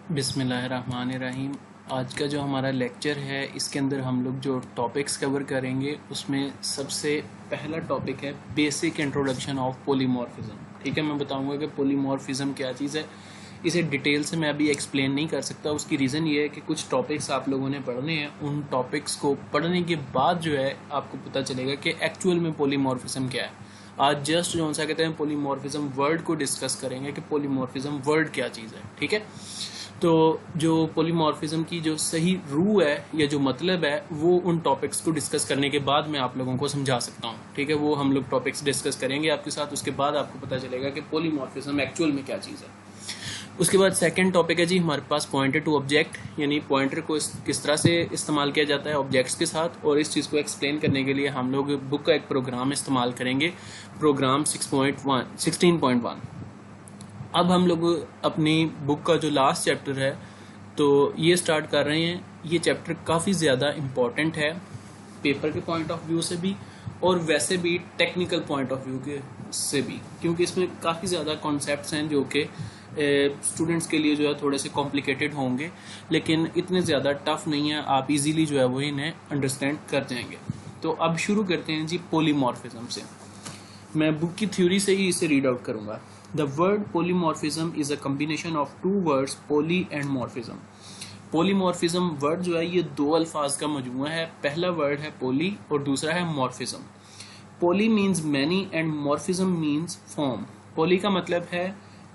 बिस्मिल्लाहिर्रहमानिर्रहीम। आज का जो हमारा लेक्चर है इसके अंदर हम लोग जो टॉपिक्स कवर करेंगे उसमें सबसे पहला टॉपिक है बेसिक इंट्रोडक्शन ऑफ पॉलीमॉर्फिज्म। ठीक है, मैं बताऊंगा कि पॉलीमॉर्फिज्म क्या चीज़ है। इसे डिटेल से मैं अभी एक्सप्लेन नहीं कर सकता। उसकी रीज़न ये है कि कुछ टॉपिक्स आप लोगों ने पढ़ने हैं, उन टॉपिक्स को पढ़ने के बाद जो है आपको पता चलेगा कि एक्चुअल में पॉलीमॉर्फिज्म क्या है। आज जस्ट जो सा कहते हैं पॉलीमॉर्फिज्म वर्ड को डिस्कस करेंगे कि पॉलीमॉर्फिज्म वर्ड क्या चीज़ है। ठीक है, तो जो पॉलीमॉर्फिज्म की जो सही रू है या जो मतलब है वो उन टॉपिक्स को डिस्कस करने के बाद मैं आप लोगों को समझा सकता हूँ। ठीक है, वो हम लोग टॉपिक्स डिस्कस करेंगे आपके साथ, उसके बाद आपको पता चलेगा कि पॉलीमॉर्फिज्म एक्चुअल में क्या चीज़ है। उसके बाद सेकंड टॉपिक है जी हमारे पास पॉइंटर टू ऑब्जेक्ट, यानी पॉइंटर को किस तरह से इस्तेमाल किया जाता है ऑब्जेक्ट्स के साथ। और इस चीज़ को एक्सप्लेन करने के लिए हम लोग बुक का एक प्रोग्राम इस्तेमाल करेंगे, प्रोग्राम 16.1। अब हम लोग अपनी बुक का जो लास्ट चैप्टर है तो ये स्टार्ट कर रहे हैं। ये चैप्टर काफ़ी ज़्यादा इम्पॉर्टेंट है पेपर के पॉइंट ऑफ व्यू से भी और वैसे भी टेक्निकल पॉइंट ऑफ व्यू के से भी, क्योंकि इसमें काफ़ी ज़्यादा कॉन्सेप्ट्स हैं जो कि स्टूडेंट्स के लिए जो है थोड़े से कॉम्प्लिकेटेड होंगे, लेकिन इतने ज़्यादा टफ नहीं है। आप इजीली जो है वो इन्हें अंडरस्टैंड कर जाएंगे। तो अब शुरू करते हैं जी पॉलीमॉर्फिज्म से। मैं बुक की थ्योरी से ही इसे रीड आउट करूंगा। The word polymorphism is a combination of two words, poly and morphism. Polymorphism word जो है ये दो अल्फाज का मजमूआ है। पहला वर्ड है poly और दूसरा है morphism. Poly means many and morphism means form. Poly का मतलब है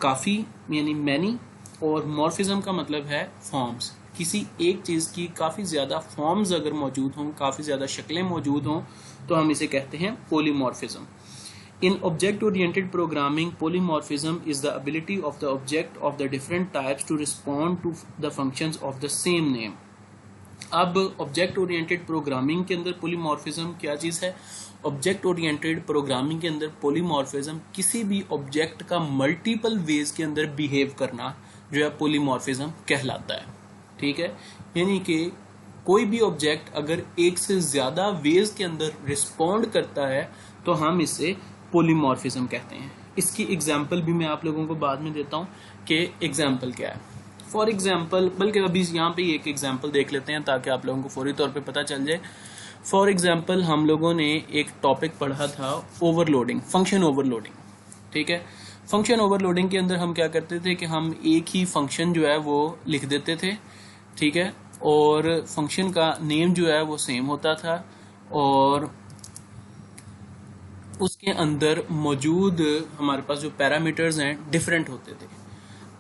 काफ़ी यानी many और morphism का मतलब है forms. किसी एक चीज़ की काफ़ी ज़्यादा forms अगर मौजूद हों, काफ़ी ज़्यादा शक्लें मौजूद हों तो हम इसे कहते हैं polymorphism. In object-oriented programming, polymorphism is the ability of the object of the different types to respond to the functions of the same name. अब ऑब्जेक्ट ओरिएंटेड प्रोग्रामिंग के अंदर पॉलीमॉर्फिज्म क्या चीज़ है? ऑब्जेक्ट ओरिएंटेड प्रोग्रामिंग के अंदर polymorphism किसी भी object का मल्टीपल वेज के अंदर बिहेव करना जो है पॉलीमॉर्फिज्म कहलाता है। ठीक है, यानी कि कोई भी ऑब्जेक्ट अगर एक से ज़्यादा वेज के अंदर रिस्पॉन्ड करता है तो हम इसे पॉलीमॉर्फिज्म कहते हैं। इसकी एग्जाम्पल भी मैं आप लोगों को बाद में देता हूँ कि एग्जाम्पल क्या है। फॉर एग्जाम्पल, बल्कि अभी यहाँ पे एक एग्जाम्पल देख लेते हैं ताकि आप लोगों को फौरी तौर पे पता चल जाए। फॉर एग्जाम्पल, हम लोगों ने एक टॉपिक पढ़ा था ओवरलोडिंग, फंक्शन ओवरलोडिंग। ठीक है, फंक्शन ओवरलोडिंग के अंदर हम क्या करते थे कि हम एक ही फंक्शन जो है वो लिख देते थे। ठीक है, और फंक्शन का नेम जो है वो सेम होता था और उसके अंदर मौजूद हमारे पास जो पैरामीटर्स हैं डिफरेंट होते थे।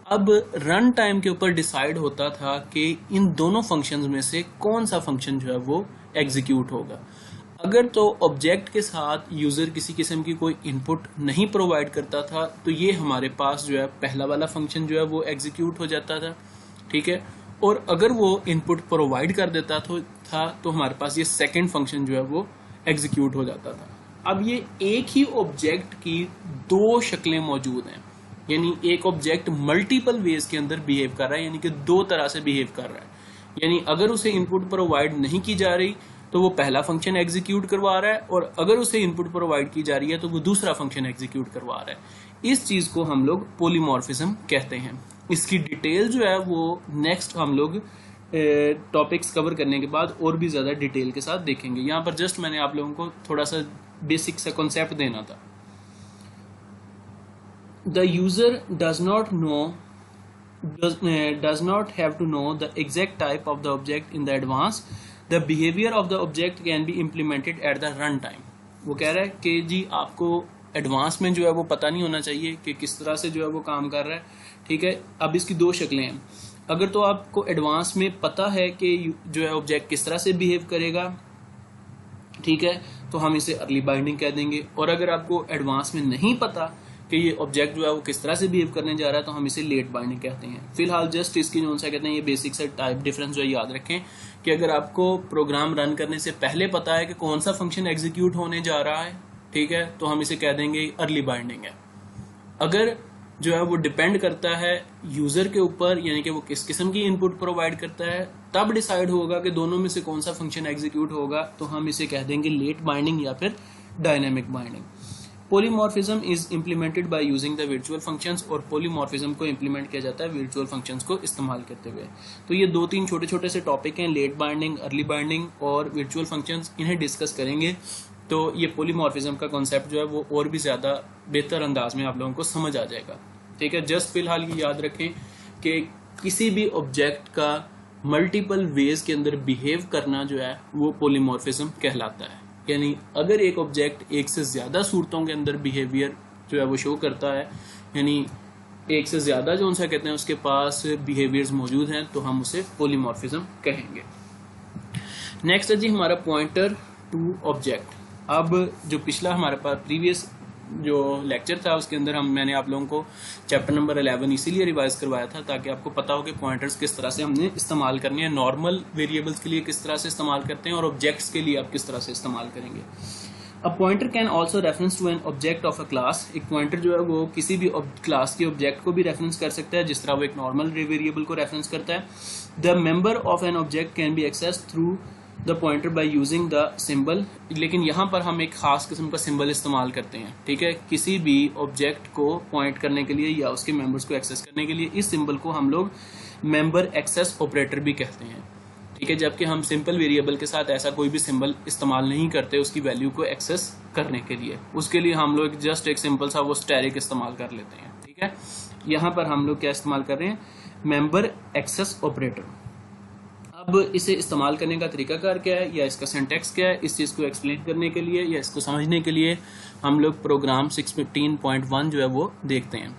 अब रन टाइम के ऊपर डिसाइड होता था कि इन दोनों फंक्शंस में से कौन सा फंक्शन जो है वो एग्जीक्यूट होगा। अगर तो ऑब्जेक्ट के साथ यूज़र किसी किस्म की कोई इनपुट नहीं प्रोवाइड करता था तो ये हमारे पास जो है पहला वाला फंक्शन जो है वो एग्जीक्यूट हो जाता था। ठीक है, और अगर वो इनपुट प्रोवाइड कर देता था तो हमारे पास ये सेकेंड फंक्शन जो है वो एग्जीक्यूट हो जाता था। अब ये एक ही ऑब्जेक्ट की दो शक्लें मौजूद हैं, यानी एक ऑब्जेक्ट मल्टीपल वेज के अंदर बिहेव कर रहा है, यानी कि दो तरह से बिहेव कर रहा है। यानी अगर उसे इनपुट प्रोवाइड नहीं की जा रही तो वो पहला फंक्शन एग्जीक्यूट करवा रहा है, और अगर उसे इनपुट प्रोवाइड की जा रही है तो वो दूसरा फंक्शन एग्जीक्यूट करवा रहा है। इस चीज को हम लोग पॉलीमॉर्फिज्म कहते हैं। इसकी डिटेल जो है वो नेक्स्ट हम लोग टॉपिक्स कवर करने के बाद और भी ज्यादा डिटेल के साथ देखेंगे। यहाँ पर जस्ट मैंने आप लोगों को थोड़ा सा बेसिक सा कॉन्सेप्ट देना था। The user does not have to know the exact type of the object in the advance. The behavior of the object can be implemented at the run time. वो कह रहा है कि जी आपको एडवांस में जो है वो पता नहीं होना चाहिए कि किस तरह से जो है वो काम कर रहा है। ठीक है, अब इसकी दो शक्लें हैं। अगर तो आपको एडवांस में पता है कि जो है ऑब्जेक्ट किस तरह से बिहेव करेगा, ठीक है, तो हम इसे अर्ली बाइंडिंग कह देंगे। और अगर आपको एडवांस में नहीं पता कि ये ऑब्जेक्ट जो है वो किस तरह से बिहेव करने जा रहा है तो हम इसे लेट बाइंडिंग कहते हैं। फिलहाल जस्ट इसकी जो सा कहते हैं ये बेसिक से टाइप डिफरेंस जो है याद रखें कि अगर आपको प्रोग्राम रन करने से पहले पता है कि कौन सा फंक्शन एग्जीक्यूट होने जा रहा है, ठीक है, तो हम इसे कह देंगे अर्ली बाइंडिंग है। अगर जो है वो डिपेंड करता है यूजर के ऊपर, यानी कि वो किस किस्म की इनपुट प्रोवाइड करता है, तब डिसाइड होगा कि दोनों में से कौन सा फंक्शन एग्जीक्यूट होगा, तो हम इसे कह देंगे लेट बाइंडिंग या फिर dynamic binding. Polymorphism is implemented by using the virtual functions, और पॉलीमॉर्फिज्म को इम्प्लीमेंट किया जाता है वर्चुअल फंक्शंस को इस्तेमाल करते हुए। तो ये 2-3 छोटे छोटे से टॉपिक हैं, लेट बाइंडिंग, अर्ली बाइंडिंग और वर्चुअल फंक्शंस, इन्हें डिस्कस करेंगे। तो ये पॉलीमॉर्फिज्म का कॉन्सेप्ट जो है वो और भी ज़्यादा बेहतर अंदाज में आप लोगों को समझ आ जाएगा। ठीक है, जस्ट फिलहाल ये याद रखें कि किसी भी ऑब्जेक्ट का मल्टीपल वेज के अंदर बिहेव करना जो है वो पॉलीमॉर्फिज्म कहलाता है। यानी अगर एक ऑब्जेक्ट एक से ज़्यादा सूरतों के अंदर बिहेवियर जो है वो शो करता है, यानी एक से ज़्यादा जो उनसे कहते हैं उसके पास बिहेवियर्स मौजूद हैं, तो हम उसे पॉलीमॉर्फिज्म कहेंगे। नेक्स्ट है जी हमारा पॉइंटर टू ऑब्जेक्ट। अब जो पिछला हमारे पास प्रीवियस जो लेक्चर था उसके अंदर मैंने आप लोगों को चैप्टर नंबर 11 इसीलिए रिवाइज करवाया था ताकि आपको पता हो कि पॉइंटर्स किस तरह से हमने इस्तेमाल करनी है, नॉर्मल वेरिएबल्स के लिए किस तरह से इस्तेमाल करते हैं और ऑब्जेक्ट्स के लिए आप किस तरह से इस्तेमाल करेंगे। A pointer can also reference to an object of a class. एक पॉइंटर जो है वो किसी भी क्लास के ऑब्जेक्ट को भी रेफरेंस कर सकता है, जिस तरह वो एक नॉर्मल वेरिएबल को रेफरेंस करता है। The member of an object can be access through the pointer by using the symbol. लेकिन यहाँ पर हम एक खास किस्म का सिंबल इस्तेमाल करते हैं। ठीक है, किसी भी ऑब्जेक्ट को पॉइंट करने के लिए या उसके मेंबर्स को एक्सेस करने के लिए इस सिंबल को हम लोग मेंबर एक्सेस ऑपरेटर भी कहते हैं। ठीक है, जबकि हम सिंपल वेरिएबल के साथ ऐसा कोई भी सिंबल इस्तेमाल नहीं करते उसकी वैल्यू को एक्सेस करने के लिए। उसके लिए हम लोग जस्ट एक सिंपल सा वो स्टैरिक इस्तेमाल कर लेते हैं। ठीक है, यहाँ पर हम लोग क्या इस्तेमाल कर रहे हैं, मेंबर एक्सेस ऑपरेटर। अब इसे इस्तेमाल करने का तरीकाकार क्या है या इसका सिंटैक्स क्या है, इस चीज़ को एक्सप्लेन करने के लिए या इसको समझने के लिए हम लोग प्रोग्राम 615.1 जो है वो देखते हैं।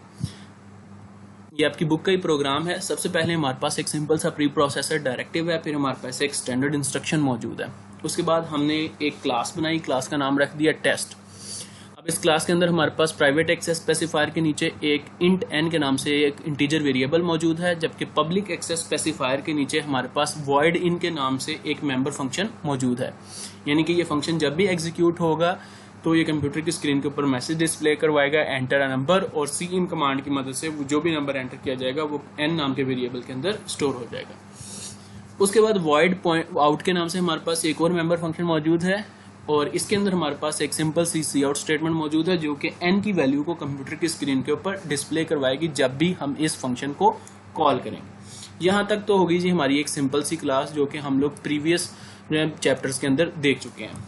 ये आपकी बुक का ही प्रोग्राम है। सबसे पहले हमारे पास एक सिंपल सा प्री प्रोसेसर डायरेक्टिव है, फिर हमारे पास एक स्टैंडर्ड इंस्ट्रक्शन मौजूद है। उसके बाद हमने एक क्लास बनाई, क्लास का नाम रख दिया टेस्ट। अब इस क्लास के अंदर हमारे पास प्राइवेट एक्सेस स्पेसिफायर के नीचे एक इंट n के नाम से एक इंटीजर वेरिएबल मौजूद है, जबकि पब्लिक एक्सेस स्पेसिफायर के नीचे हमारे पास void in के नाम से एक मेंबर फंक्शन मौजूद है। यानी कि ये फंक्शन जब भी एग्जीक्यूट होगा तो ये कंप्यूटर की स्क्रीन के ऊपर मैसेज डिस्प्ले करवाएगा एंटर अ नंबर, और सी इन कमांड की मदद से जो भी नंबर एंटर किया जाएगा वो n नाम के वेरिएबल के अंदर स्टोर हो जाएगा। उसके बाद void out के नाम से हमारे पास एक और मेंबर फंक्शन मौजूद है, और इसके अंदर हमारे पास एक सिंपल सी आउट स्टेटमेंट मौजूद है जो कि n की वैल्यू को कंप्यूटर की स्क्रीन के ऊपर डिस्प्ले करवाएगी जब भी हम इस फंक्शन को कॉल करेंगे। यहाँ तक तो होगी जी हमारी एक सिंपल सी क्लास जो कि हम लोग प्रीवियस चैप्टर्स के अंदर देख चुके हैं।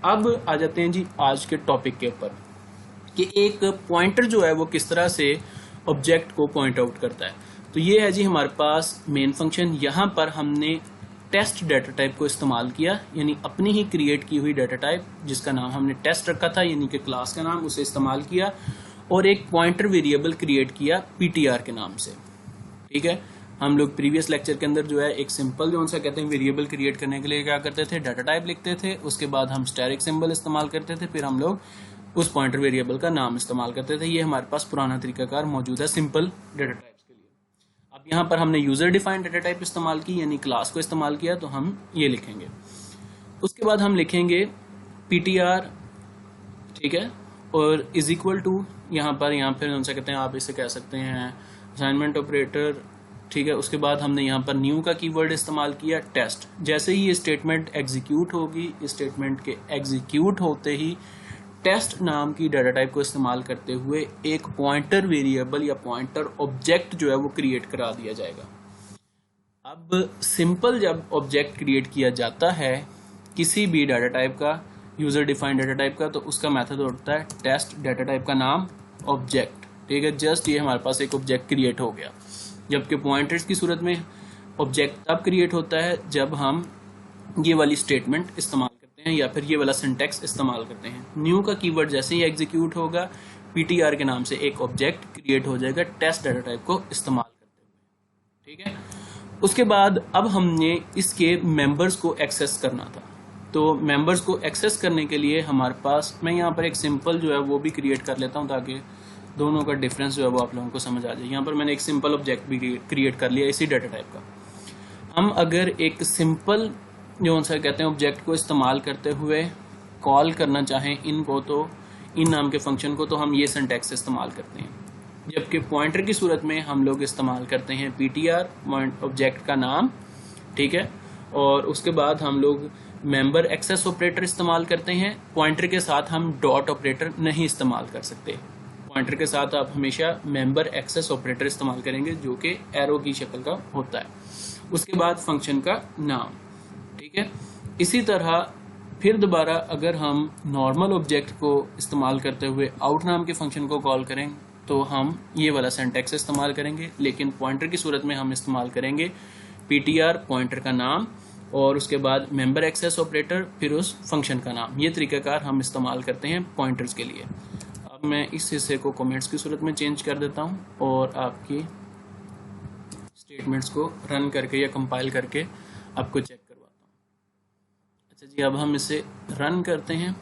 अब आ जाते हैं जी आज के टॉपिक के ऊपर कि एक पॉइंटर जो है वो किस तरह से ऑब्जेक्ट को पॉइंट आउट करता है। तो ये है जी हमारे पास मेन फंक्शन। यहाँ पर हमने टेस्ट डाटा टाइप को इस्तेमाल किया, यानी अपनी ही क्रिएट की हुई डाटा टाइप जिसका नाम हमने टेस्ट रखा था, यानी कि क्लास का नाम, उसे इस्तेमाल किया और एक पॉइंटर वेरिएबल क्रिएट किया ptr के नाम से। ठीक है, हम लोग प्रीवियस लेक्चर के अंदर जो है एक सिंपल जो उनसे कहते हैं वेरिएबल क्रिएट करने के लिए क्या करते थे, डाटा टाइप लिखते थे, उसके बाद हम स्टैरिक सिंबल इस्तेमाल करते थे, फिर हम लोग उस पॉइंटर वेरिएबल का नाम इस्तेमाल करते थे। ये हमारे पास पुराना तरीकाकार मौजूद है सिंपल डाटा टाइप। अब यहाँ पर हमने यूजर डिफाइंड डाटा टाइप इस्तेमाल की, यानी क्लास को इस्तेमाल किया, तो हम ये लिखेंगे। उसके बाद हम लिखेंगे ptr, ठीक है, और इज इक्वल टू यहाँ फिर उनसे कहते हैं, आप इसे कह सकते हैं असाइनमेंट ऑपरेटर। ठीक है, उसके बाद हमने यहाँ पर न्यू का कीवर्ड इस्तेमाल किया टेस्ट। जैसे ही ये स्टेटमेंट एग्जीक्यूट होगी, इस स्टेटमेंट के एग्जीक्यूट होते ही टेस्ट नाम की डाटा टाइप को इस्तेमाल करते हुए एक पॉइंटर वेरिएबल या पॉइंटर ऑब्जेक्ट जो है वो क्रिएट करा दिया जाएगा। अब सिंपल जब ऑब्जेक्ट क्रिएट किया जाता है किसी भी डाटा टाइप का, यूजर डिफाइंड डाटा टाइप का, तो उसका मेथड होता है टेस्ट डाटा टाइप का नाम ऑब्जेक्ट। ठीक है, जस्ट ये हमारे पास एक ऑब्जेक्ट क्रिएट हो गया। जबकि पॉइंटर्स की सूरत में ऑब्जेक्ट तब क्रिएट होता है जब हम ये वाली स्टेटमेंट इस्तेमाल हैं या फिर ये वाला सिंटैक्स इस्तेमाल करते हैं। न्यू का कीवर्ड जैसे ही एग्जीक्यूट होगा ptr के नाम से एक ऑब्जेक्ट क्रिएट हो जाएगा टेस्ट डाटा टाइप को इस्तेमाल करते हुए। ठीक है, उसके बाद अब हमने इसके मेंबर्स को एक्सेस करना था। तो मेंबर्स को एक्सेस करने के लिए हमारे पास, मैं यहाँ पर एक सिंपल जो है वो भी क्रिएट कर लेता हूँ ताकि दोनों का डिफरेंस जो है वो आप लोगों को समझ आ जाए। यहाँ पर मैंने एक सिंपल ऑब्जेक्ट भी क्रिएट कर लिया इसी डाटा टाइप का। हम अगर एक सिंपल जो उनसे कहते हैं ऑब्जेक्ट को इस्तेमाल करते हुए कॉल करना चाहें इनको, तो इन नाम के फंक्शन को, तो हम ये सिंटैक्स इस्तेमाल करते हैं। जबकि पॉइंटर की सूरत में हम लोग इस्तेमाल करते हैं ptr ऑब्जेक्ट का नाम, ठीक है, और उसके बाद हम लोग मेंबर एक्सेस ऑपरेटर इस्तेमाल करते हैं। पॉइंटर के साथ हम डॉट ऑपरेटर नहीं इस्तेमाल कर सकते। पॉइंटर के साथ आप हमेशा मेंबर एक्सेस ऑपरेटर इस्तेमाल करेंगे जो कि एरो की शक्ल का होता है। उसके बाद फंक्शन का नाम, ठीक है। इसी तरह फिर दोबारा अगर हम नॉर्मल ऑब्जेक्ट को इस्तेमाल करते हुए आउट नाम के फंक्शन को कॉल करें तो हम ये वाला सिंटैक्स इस्तेमाल करेंगे, लेकिन पॉइंटर की सूरत में हम इस्तेमाल करेंगे ptr पॉइंटर का नाम और उसके बाद मेंबर एक्सेस ऑपरेटर फिर उस फंक्शन का नाम। ये तरीकाकार हम इस्तेमाल करते हैं पॉइंटर्स के लिए। अब मैं इस हिस्से को कमेंट्स की सूरत में चेंज कर देता हूँ और आपकी स्टेटमेंट्स को रन करके या कंपाइल करके आपको चेक करवाता हूँ। अच्छा जी, अब हम इसे रन करते हैं।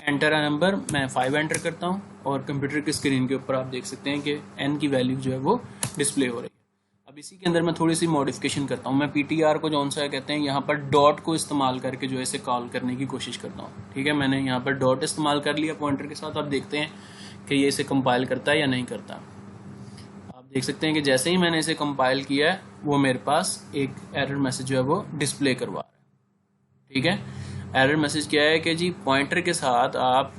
एंटर अ नंबर, मैं 5 एंटर करता हूँ और कंप्यूटर की स्क्रीन के ऊपर आप देख सकते हैं कि n की वैल्यू जो है वो डिस्प्ले हो रही है। अब इसी के अंदर मैं थोड़ी सी मॉडिफिकेशन करता हूँ। मैं ptr को जौन सा कहते हैं यहाँ पर डॉट को इस्तेमाल करके जो है इसे कॉल करने की कोशिश करता हूँ, ठीक है। मैंने यहाँ पर डॉट इस्तेमाल कर लिया पॉइंटर के साथ। आप देखते हैं कि ये इसे कंपाइल करता है या नहीं करता। आप देख सकते हैं कि जैसे ही मैंने इसे कंपाइल किया है वो मेरे पास एक एरर मैसेज जो है वो डिस्प्ले करवा रहा है, ठीक है। एरर मैसेज क्या है कि जी पॉइंटर के साथ आप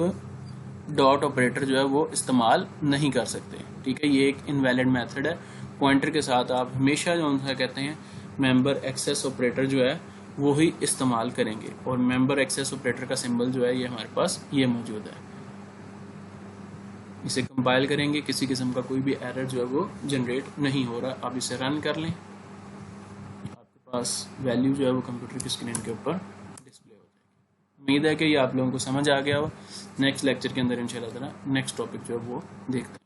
डॉट ऑपरेटर जो है वो इस्तेमाल नहीं कर सकते, ठीक है। ये एक इनवैलिड मेथड है। पॉइंटर के साथ आप हमेशा जो उनका कहते हैं मेंबर एक्सेस ऑपरेटर जो है वो ही इस्तेमाल करेंगे और मेंबर एक्सेस ऑपरेटर का सिंबल जो है ये हमारे पास ये मौजूद है। इसे कंपाइल करेंगे, किसी किस्म का कोई भी एरर जो है वो जनरेट नहीं हो रहा। आप इसे रन कर लें, आपके पास वैल्यू जो है वो कंप्यूटर की स्क्रीन के ऊपर डिस्प्ले हो जाएगी। उम्मीद है कि ये आप लोगों को समझ आ गया हो। नेक्स्ट लेक्चर के अंदर इंशाल्लाह ताला नेक्स्ट टॉपिक जो है वो देखते हैं।